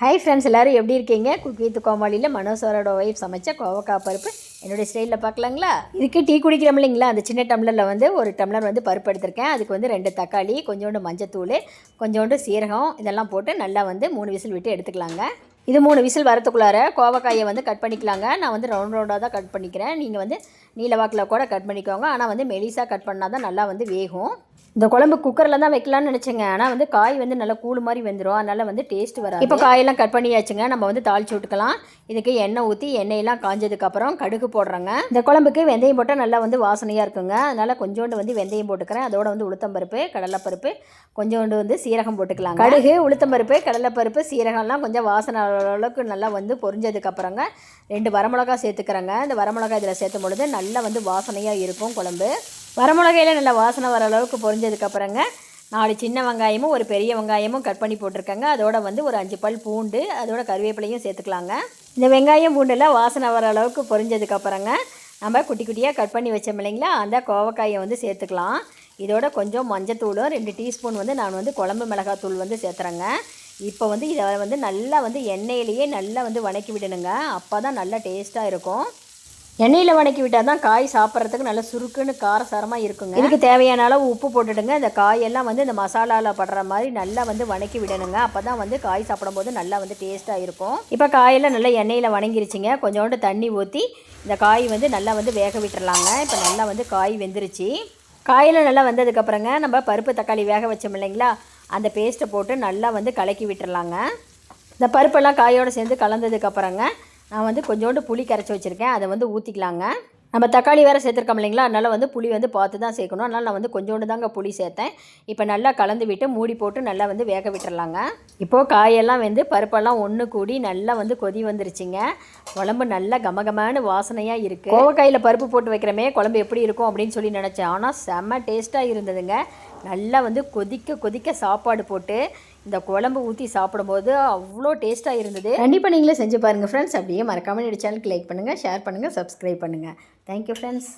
Hi friends, எல்லோரும் எப்படி இருக்கீங்க? குக் வித் கோமாளியில் மனோசரோட ஒய்ஃப் சமைச்ச கோவக்காய் பருப்பு என்னுடைய ஸ்டைலில் பார்க்கலாங்களா? இதுக்கு டீ குடிக்கிறோம் இல்லைங்களா, அந்த சின்ன டம்ளரில் வந்து ஒரு டம்ளர் வந்து பருப்பு எடுத்திருக்கேன். அதுக்கு வந்து 2 தக்காளி, கொஞ்சோண்டு மஞ்சத்தூள், கொஞ்சோண்டு சீரகம் இதெல்லாம் போட்டு நல்லா வந்து 3 விசில் விட்டு எடுத்துக்கலாங்க. இது 3 விசில் வரத்துக்குள்ளார கோவக்காயை வந்து கட் பண்ணிக்கலாங்க. நான் வந்து ரவுண்டாக தான் கட் பண்ணிக்கிறேன். நீங்கள் வந்து நீளவாக்கில் கூட கட் பண்ணிக்கோங்க. ஆனால் வந்து மெலிசாக கட் பண்ணால் தான் நல்லா வந்து வேகும். இந்த குழம்பு குக்கரில் தான் வைக்கலான்னு நினச்சேங்க. ஆனால் வந்து காய் வந்து நல்லா கூழ் மாதிரி வெந்துடும். அதனால் வந்து டேஸ்ட் வராது. இப்போ காயெல்லாம் கட் பண்ணியாச்சுங்க. நம்ம வந்து தாளித்து விட்டுக்கலாம். இதுக்கு எண்ணெய் ஊற்றி எண்ணெயெல்லாம் காஞ்சதுக்கப்புறம் கடுகு போடுறேங்க. இந்த குழம்புக்கு வெந்தயம் போட்டால் நல்லா வந்து வாசனையாக இருக்குங்க. அதனால் கொஞ்சோண்டு வந்து வெந்தயம் போட்டுக்கிறேன். அதோட வந்து உளுத்தம்பருப்பு, கடலைப்பருப்பு, கொஞ்சோண்டு வந்து சீரகம் போட்டுக்கலாம். கடுகு, உளுத்தம்பருப்பு, கடலைப்பருப்பு, சீரகம்லாம் கொஞ்சம் வாசனை அளவுக்கு நல்லா வந்து பொரிஞ்சதுக்கப்புறங்க 2 வரமிளகா சேர்த்துக்கிறேங்க. இந்த வரமிளகா இதில் சேர்த்தும் பொழுது நல்லா வந்து வாசனையாக இருக்கும் குழம்பு. வரமிளகாயில் நல்லா வாசனை வர அளவுக்கு பொரிஞ்சதுக்கப்புறங்க 4 சின்ன வெங்காயமும் ஒரு பெரிய வெங்காயமும் கட் பண்ணி போட்டிருக்கேங்க. அதோட வந்து ஒரு 5 பல் பூண்டு, அதோட கருவேப்பிலையும் சேர்த்துக்கலாங்க. இந்த வெங்காயம் பூண்டெல்லாம் வாசனை வர அளவுக்கு பொரிஞ்சதுக்கப்புறங்க நம்ம குட்டி குட்டியாக கட் பண்ணி வச்சோம் இல்லைங்களா, அந்த கோவக்காயை வந்து சேர்த்துக்கலாம். இதோட கொஞ்சம் மஞ்சத்தூளும் 2 டீஸ்பூன் வந்து நான் வந்து குழம்பு மிளகாத்தூள் வந்து சேர்த்துறேங்க. இப்போ வந்து இதை வந்து நல்லா வந்து எண்ணெயிலேயே நல்லா வந்து வதக்கி விடணுங்க. அப்போ தான் நல்லா டேஸ்ட்டாக இருக்கும். எண்ணெயில் வதக்கி விட்டால் தான் காய் சாப்பிட்றதுக்கு நல்லா சுருக்குன்னு காரசாரமாக இருக்குங்க. இதுக்கு தேவையான அளவு உப்பு போட்டுடுங்க. இந்த காயெல்லாம் வந்து இந்த மசாலாவில் படுற மாதிரி நல்லா வந்து வதக்கி விடணுங்க. அப்போ தான் வந்து காய் சாப்பிடும்போது நல்லா வந்து டேஸ்ட்டாக இருக்கும். இப்போ காயெல்லாம் நல்லா எண்ணெயில் வதங்கிருச்சிங்க. கொஞ்சோண்டு தண்ணி ஊற்றி இந்த காய் வந்து நல்லா வந்து வேக விட்டுறலாங்க. இப்போ நல்லா வந்து காய் வெந்துருச்சு. காயெல்லாம் நல்லா வந்ததுக்கப்புறங்க நம்ம பருப்பு தக்காளி வேக வச்சோம் இல்லைங்களா, அந்த பேஸ்ட்டை போட்டு நல்லா வந்து கலக்கி விட்டுறலாங்க. இந்த பருப்பெல்லாம் காயோடு சேர்ந்து கலந்ததுக்கப்புறங்க நான் வந்து கொஞ்சோண்டு புளி கரைச்சி வச்சுருக்கேன். அதை வந்து ஊற்றிக்கலாங்க. நம்ம தக்காளி வேறு சேர்த்துருக்கோம் இல்லைங்களா, அதனால் வந்து புளி வந்து பார்த்து தான் சேர்க்கணும். அதனால் நான் வந்து கொஞ்சோண்டு தாங்க புளி சேர்த்தேன். இப்போ நல்லா கலந்து விட்டு மூடி போட்டு நல்லா வந்து வேக விட்டுறலாங்க. இப்போது காயெல்லாம் வந்து பருப்பெல்லாம் ஒன்று கூடி நல்லா வந்து கொதி வந்துருச்சுங்க. குழம்பு நல்லா கமகமான வாசனையாக இருக்குது. கோவக்காயில் பருப்பு போட்டு வைக்கிறமே குழம்பு எப்படி இருக்கும் அப்படின்னு சொல்லி நினச்சேன். ஆனால் செம்ம டேஸ்ட்டாக இருந்ததுங்க. நல்லா வந்து கொதிக்க கொதிக்க சாப்பாடு போட்டு இந்த குழம்பு ஊற்றி சாப்பிடும்போது அவ்வளோ டேஸ்ட்டாக இருந்தது. கண்டிப்பாக நீங்களே செஞ்சு பாருங்கள் ஃப்ரெண்ட்ஸ். அப்படியே மறக்காமல் என்னோட சேனலுக்கு லைக் பண்ணுங்கள், ஷேர் பண்ணுங்கள், சப்ஸ்கிரைப் பண்ணுங்கள். Thank you friends.